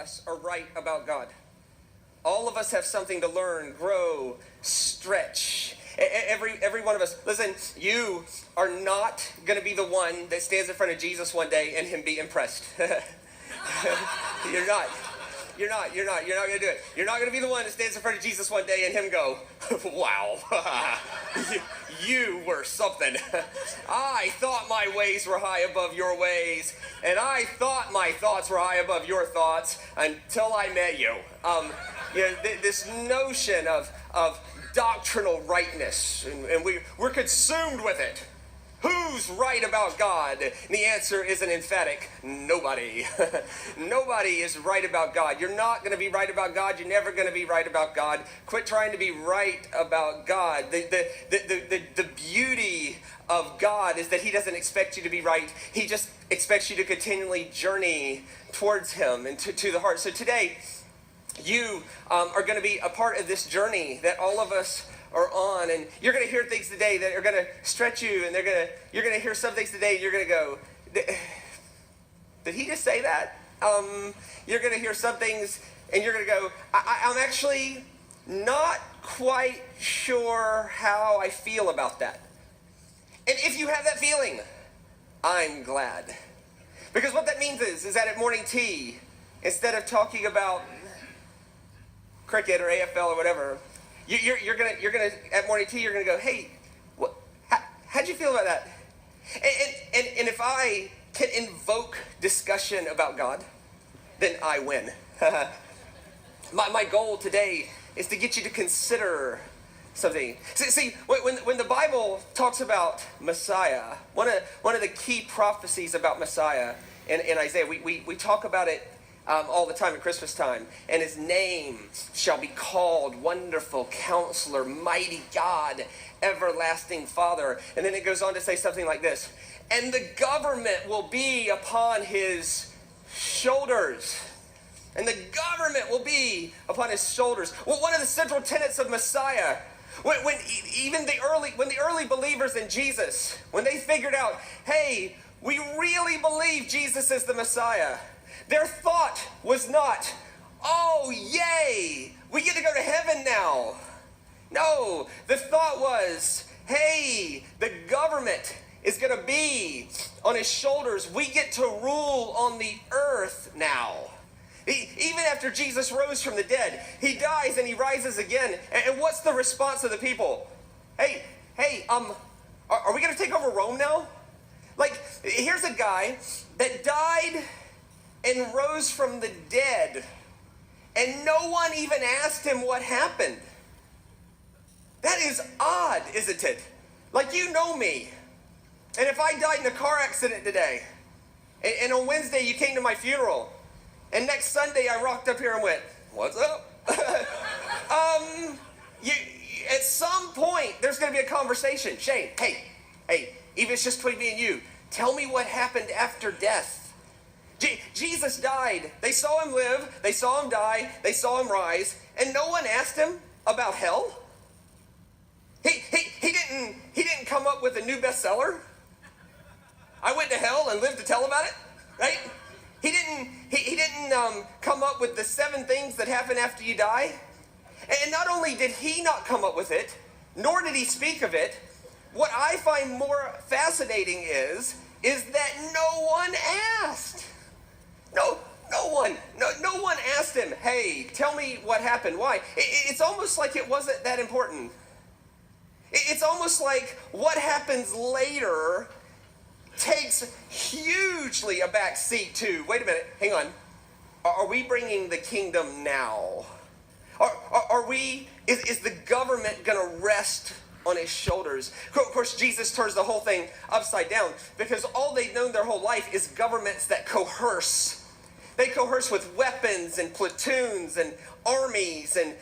us are right about God. All of us have something to learn, grow, stretch. Every one of us. Listen, you are not going to be the one that stands in front of Jesus one day and him be impressed. You're not. You're not going to do it. You're not going to be the one that stands in front of Jesus one day and him go, wow, you were something. I thought my ways were high above your ways, and I thought my thoughts were high above your thoughts until I met you. This notion of doctrinal rightness, and we're consumed with it. Who's right about God? And the answer is an emphatic nobody. Nobody is right about God. You're not going to be right about God. You're never going to be right about God. Quit trying to be right about God. The beauty of God is that he doesn't expect you to be right. He just expects you to continually journey towards him and to the heart. So today, you are going to be a part of this journey that all of us are on, and you're going to hear things today that are going to stretch you, and you're going to hear some things today, and you're going to go, did he just say that? You're going to hear some things, and you're going to go, I'm actually not quite sure how I feel about that. And if you have that feeling, I'm glad. Because what that means is that at morning tea, instead of talking about cricket or AFL or whatever, you're gonna at morning tea, you're gonna go, hey, how'd you feel about that? And if I can invoke discussion about God, then I win. My goal today is to get you to consider something. See, when the Bible talks about Messiah, one of the key prophecies about Messiah in Isaiah, we talk about it all the time at Christmas time. And his name shall be called Wonderful Counselor, Mighty God, Everlasting Father. And then it goes on to say something like this. And the government will be upon his shoulders. And the government will be upon his shoulders. Well, one of the central tenets of Messiah, when the early believers in Jesus, when they figured out, hey, we really believe Jesus is the Messiah, their thought was not, oh, yay, we get to go to heaven now. No, the thought was, hey, the government is going to be on his shoulders. We get to rule on the earth now. Even after Jesus rose from the dead, he dies and he rises again. And what's the response of the people? Hey, are we going to take over Rome now? Like, here's a guy that died and rose from the dead, and no one even asked him what happened. That is odd, isn't it? Like, you know me. And if I died in a car accident today, and on Wednesday you came to my funeral, and next Sunday I rocked up here and went, what's up? At some point, there's going to be a conversation. Shane, hey, even if it's just between me and you, tell me what happened after death. Jesus died. They saw him live. They saw him die. They saw him rise. And no one asked him about hell. He didn't come up with a new bestseller. I went to hell and lived to tell about it, right? He didn't come up with the 7 things that happen after you die. And not only did he not come up with it, nor did he speak of it, what I find more fascinating is that no one asked. No one asked him, hey, tell me what happened. Why? It's almost like it wasn't that important. It's almost like what happens later takes hugely a back seat to, wait a minute, hang on. Are we bringing the kingdom now? Is the government going to rest on his shoulders? Of course, Jesus turns the whole thing upside down, because all they've known their whole life is governments that coerce. They coerce with weapons and platoons and armies and